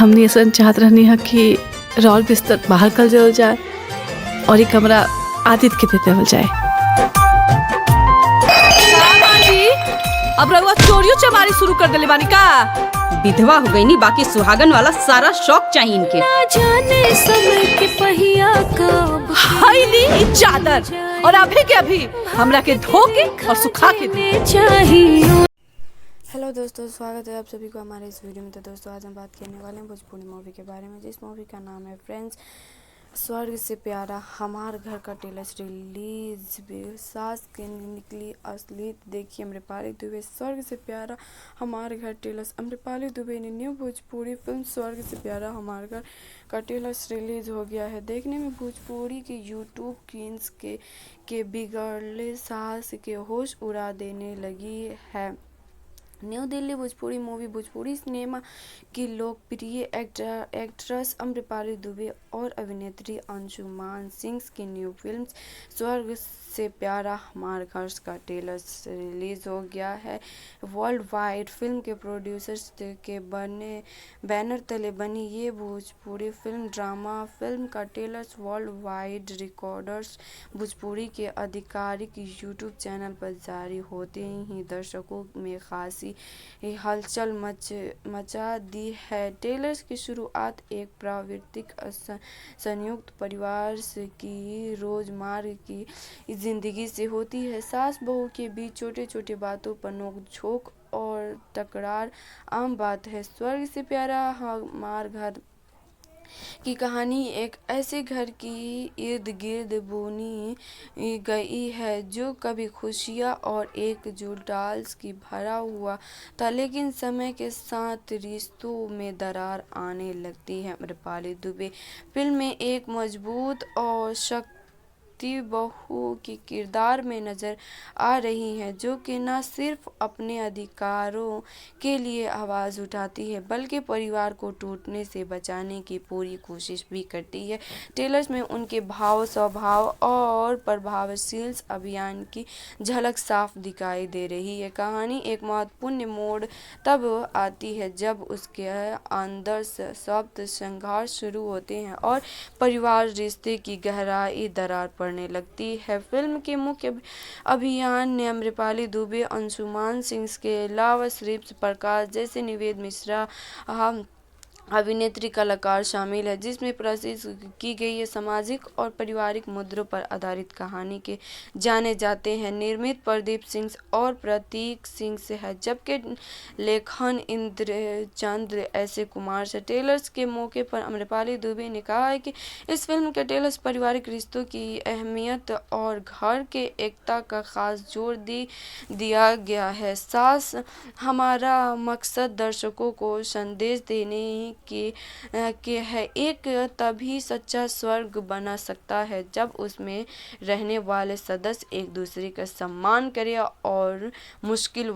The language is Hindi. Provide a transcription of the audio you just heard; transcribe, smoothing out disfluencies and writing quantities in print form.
हमने ऐसा चाहत रहनी है कि रौल बिस्तर बाहर कल जाओ जाए और ये कमरा आदित्य के देते हो जाए। जी, अब रउआ चोरियो चमारी शुरू कर देले बानी का? विधवा हो गई नी, बाकी सुहागन वाला सारा शौक चाहिए इनके। ना जाने समय के पहिया कब हाय नी ई चादर और अभी के अभी हमरा के धो के और सुखा के दे। चाहिए। हेलो दोस्तों, स्वागत है आप सभी को हमारे इस वीडियो में। तो दोस्तों आज हम बात करने वाले हैं भोजपुरी मूवी के बारे में, जिस मूवी का नाम है फ्रेंड्स। स्वर्ग से प्यारा हमार घर का ट्रेलर रिलीज, सास के निकली असली। देखिए अम्रपाली दुबे स्वर्ग से प्यारा हमार घर ट्रेलर। अम्रपाली दुबे ने न्यू भोजपुरी फिल्म स्वर्ग से प्यारा हमार घर का ट्रेलर रिलीज हो गया है। देखने में भोजपुरी के यूट्यूब क्वींस के बिगड़ले सास के होश उड़ा देने लगी है। New Delhi Bhojpuri movie Bhojpuri cinema की लोकप्रिय एक्ट्रेस अम्रपाली दुबे और अभिनेत्री अंशुमान सिंह की न्यू फिल्म स्वर्ग से प्यारा हमार घर का ट्रेलर रिलीज हो गया है। वर्ल्ड वाइड फिल्म के प्रोड्यूसर्स के बैनर तले बनी ये भोजपुरी फिल्म ड्रामा फिल्म का trailer world wide recorders Bhojpuri के आधिकारिक यूट्यूब चैनल पर जारी होते ही दर्शकों में खासी हलचल मचा दी है। ट्रेलर की शुरुआत एक प्राकृतिक संयुक्त परिवार की रोजमर्रा की जिंदगी से होती है। सास बहू के बीच छोटे छोटे बातों पर नोक-झोंक और तकरार आम बात है। स्वर्ग से प्यारा हमार घर की कहानी एक ऐसे घर की इर्द गिर्द बुनी गई है जो कभी खुशियाँ और एकजुट की भरा हुआ था, लेकिन समय के साथ रिश्तों में दरार आने लगती है। अम्रपाली दुबे फिल्म में एक मजबूत और बहू की किरदार में नज़र आ रही हैं, जो कि न सिर्फ अपने अधिकारों के लिए आवाज़ उठाती है बल्कि परिवार को टूटने से बचाने की पूरी कोशिश भी करती है। ट्रेलर में उनके भाव, स्वभाव और प्रभावशील अभियान की झलक साफ दिखाई दे रही है। कहानी एक महत्वपूर्ण मोड़ तब आती है जब उसके अंदर शब्द संघर्ष शुरू होते हैं और परिवार रिश्ते की गहराई दरार पड़ने लगती है। फिल्म के मुख्य अभियान ने अम्रपाली दुबे, अंशुमान सिंह के अलावा श्री प्रकाश जैसे निवेद मिश्रा अभिनेत्री कलाकार शामिल है, जिसमें प्रस्तुत की गई है सामाजिक और पारिवारिक मुद्दों पर आधारित कहानी के जाने जाते हैं। निर्मित प्रदीप सिंह और प्रतीक सिंह से है, जबकि लेखन इंद्रचंद्र ऐसे कुमार से। ट्रेलर्स के मौके पर अम्रपाली दुबे ने कहा है कि इस फिल्म के ट्रेलर्स पारिवारिक रिश्तों की अहमियत और घर के एकता का खास जोर दिया गया है। सास हमारा मकसद दर्शकों को संदेश देने के है एक तभी सच्चा स्वर्ग बना सकता है जब उसमें रहने वाले सदस्य एक दूसरे का सम्मान करें और मुश्किल